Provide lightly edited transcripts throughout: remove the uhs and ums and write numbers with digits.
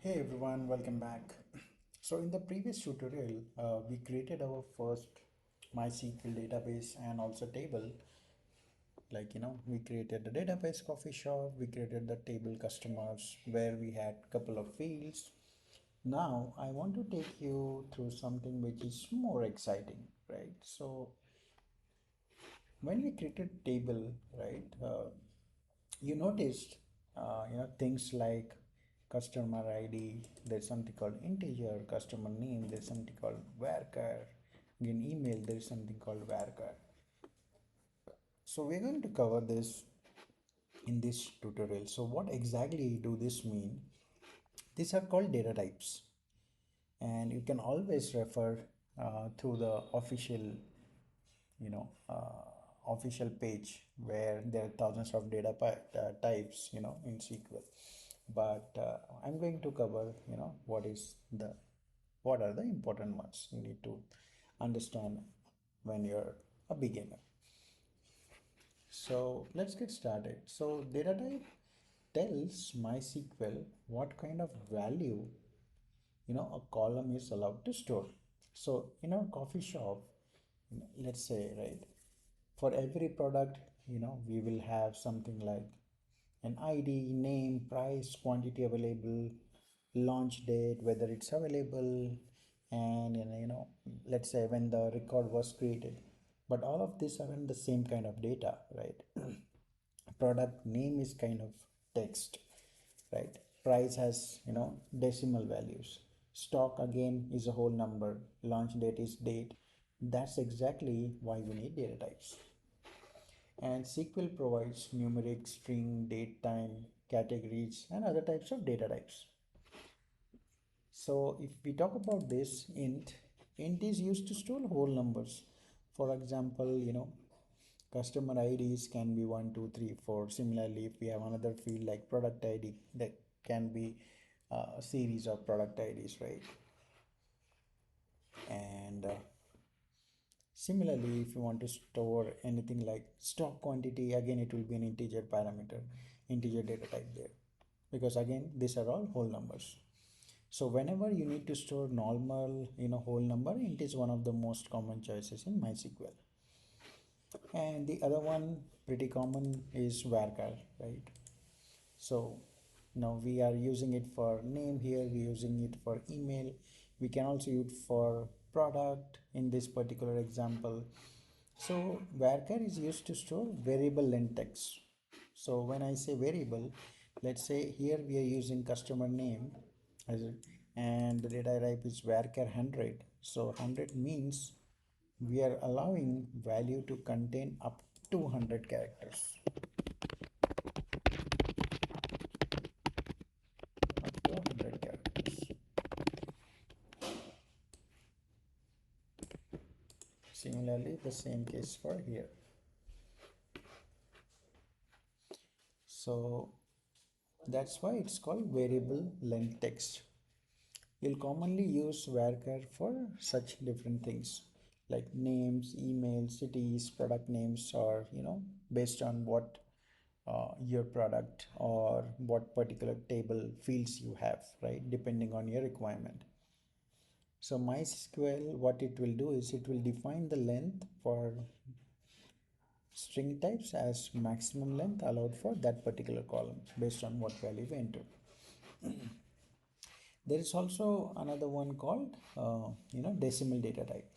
Hey everyone, welcome back. So in the previous tutorial, we created our first MySQL database and also table. We created the database coffee shop, we created the table customers where we had couple of fields. Now I want to take you through something which is more exciting, right? So when we created table, right, you noticed, things like customer ID, there's something called integer, customer name, there's something called VARCHAR, in email, there's something called VARCHAR. So we're going to cover this in this tutorial. So what exactly do this mean? These are called data types, and you can always refer through the you know, official page where there are thousands of types, in SQL. But I'm going to cover, what are the important ones you need to understand when you're a beginner. So let's get started. So data type tells MySQL what kind of value a column is allowed to store. So in our coffee shop, let's say, right, for every product, we will have something like an ID, name, price, quantity available, launch date, whether it's available, and let's say when the record was created. But all of these are in the same kind of data, right? Product name is kind of text, right? Price has decimal values. Stock again is a whole number. Launch date is date. That's exactly why we need data types. And SQL provides numeric, string, date, time, categories, and other types of data types. So if we talk about this int is used to store whole numbers. For example, customer IDs can be 1, 2, 3, 4. Similarly, if we have another field like product ID, that can be a series of product IDs, right? And similarly, if you want to store anything like stock quantity, again it will be an integer parameter, integer data type there, because again these are all whole numbers. So whenever you need to store normal, whole number, int is one of the most common choices in MySQL. And the other one pretty common is varchar, right? So now we are using it for name here, we're using it for email. We can also use it for product in this particular example. So varchar is used to store variable length text. So when I say variable, let's say here we are using customer name as a, and the data type is varchar 100. So 100 means we are allowing value to contain up to 100 characters. Up to 100 characters. Similarly, the same case for here. So that's why it's called variable length text. You'll commonly use varchar for such different things like names, emails, cities, product names, or based on what your product or what particular table fields you have, right? Depending on your requirement. So MySQL, what it will do is it will define the length for string types as maximum length allowed for that particular column based on what value we enter. There is also another one called decimal data type.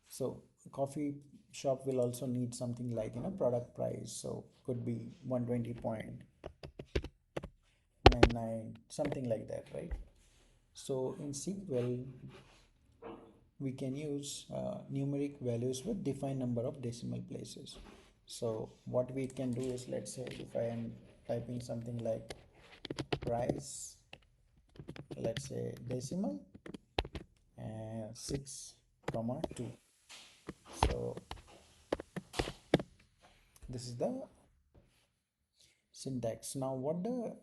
So coffee shop will also need something like product price, so could be 120.99, something like that, right? So in SQL we can use numeric values with defined number of decimal places. So what we can do is, let's say if I am typing something like price, let's say decimal and 6 comma 2. So this is the syntax. Now what the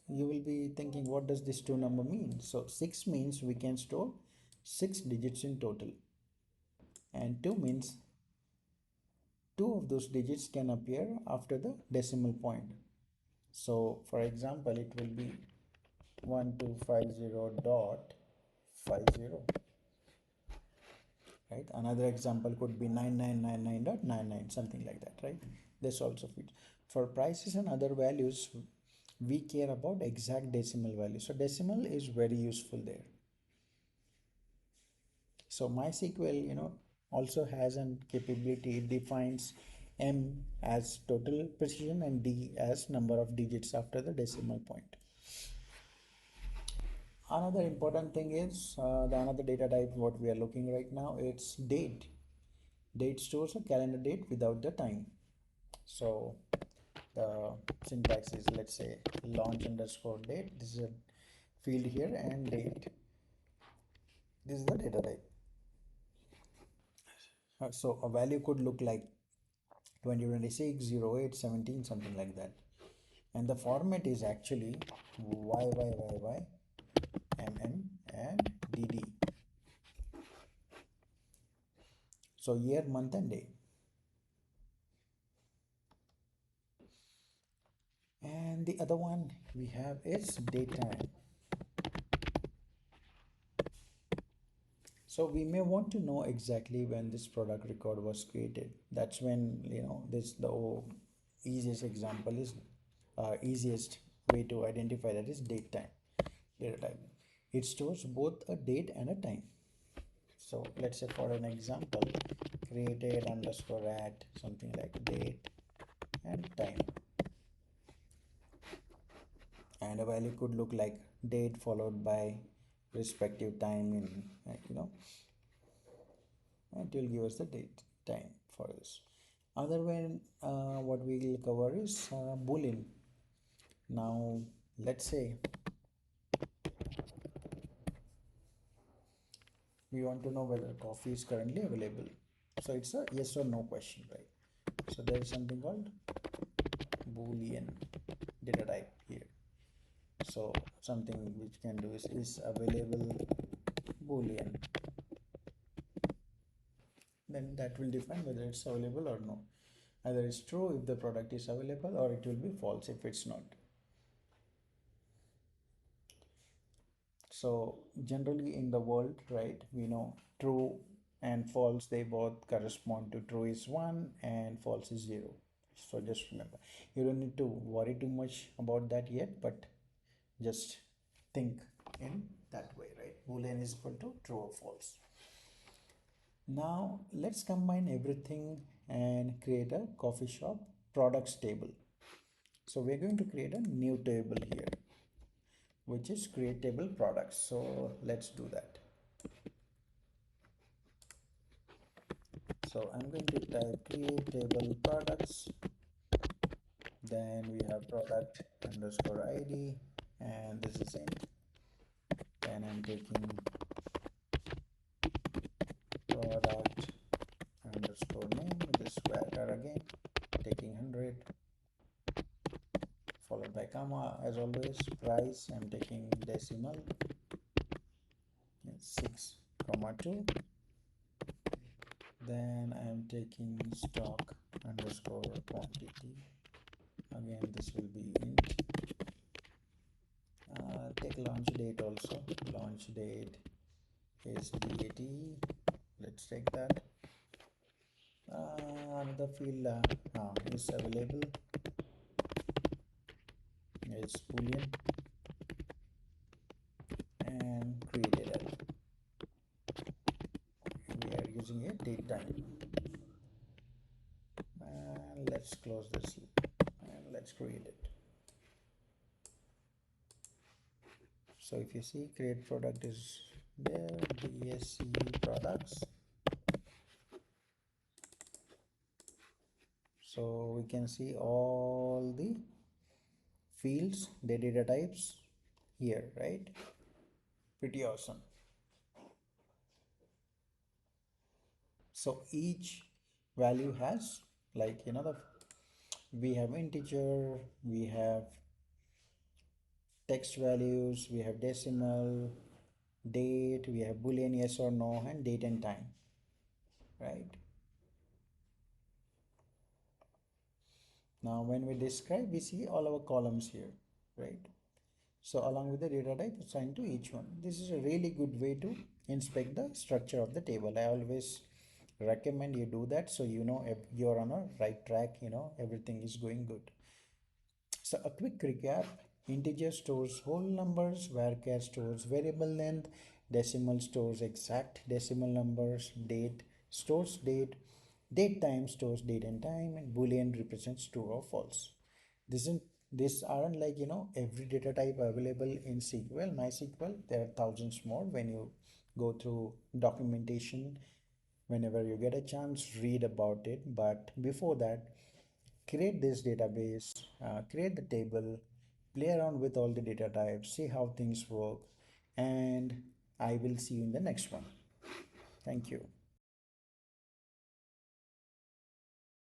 you will be thinking, what does this 2 number mean? So 6 means we can store 6 digits in total, and 2 means 2 of those digits can appear after the decimal point. So for example, it will be 1250.50, right? Another example could be 9999.99, something like that, right? This also fits. For prices and other values, we care about exact decimal value. So decimal is very useful there. So MySQL, also has an capability. It defines M as total precision and D as number of digits after the decimal point. Another important thing is the another data type what we are looking right now, it's date. Date stores a calendar date without the time. So the syntax is, let's say, launch underscore date. This is a field here, and date. This is the data type. So a value could look like 2026 08 17, something like that, and the format is actually YYYY MM and DD. So year, month and day. And the other one we have is datetime. So we may want to know exactly when this product record was created. That's when, this the easiest example is easiest way to identify that is date time, data type. It stores both a date and a time. So let's say for an example, created underscore at something like date and time. And a value could look like date followed by respective time in, it will give us the date time for this. Other way, what we will cover is boolean. Now let's say we want to know whether coffee is currently available, so it's a yes or no question, right? So there is something called boolean data type here. So something which can do is available boolean, then that will define whether it's available or no. Either it's true if the product is available, or it will be false if it's not. So generally in the world, right, we know true and false, they both correspond to true is 1 and false is 0. So just remember, you don't need to worry too much about that yet, but just think in that way, right? Boolean is equal to true or false. Now let's combine everything and create a coffee shop products table. So we're going to create a new table here, which is create table products. So let's do that. So I'm going to type create table products. Then we have product underscore ID, and this is int. Then I'm taking product underscore name, which is VARCHAR again, taking 100, followed by comma as always. Price, I'm taking decimal, 6 comma 2. Then I'm taking stock underscore quantity, again this will be int. Take launch date also. Launch date is DAT. Let's take that. Another field is available. It's boolean and created as. We are using a date time. And let's close this and let's create it. So if you see, create product is there, DSC products. So we can see all the fields, the data types here, right? Pretty awesome. So each value has, like, we have integer, we have text values, we have decimal, date, we have boolean yes or no, and date and time, right? Now when we describe, we see all our columns here, right? So along with the data type assigned to each one. This is a really good way to inspect the structure of the table. I always recommend you do that so you know if you're on a right track, you know, everything is going good. So a quick recap: integer stores whole numbers, varchar stores variable length, decimal stores exact decimal numbers, date stores date, date time stores date and time, and boolean represents true or false. This is These aren't like, you know, every data type available in SQL, MySQL. There are thousands more. When you go through documentation, whenever you get a chance, read about it. But before that, create this database, create the table, play around with all the data types, see how things work, and I will see you in the next one. Thank you.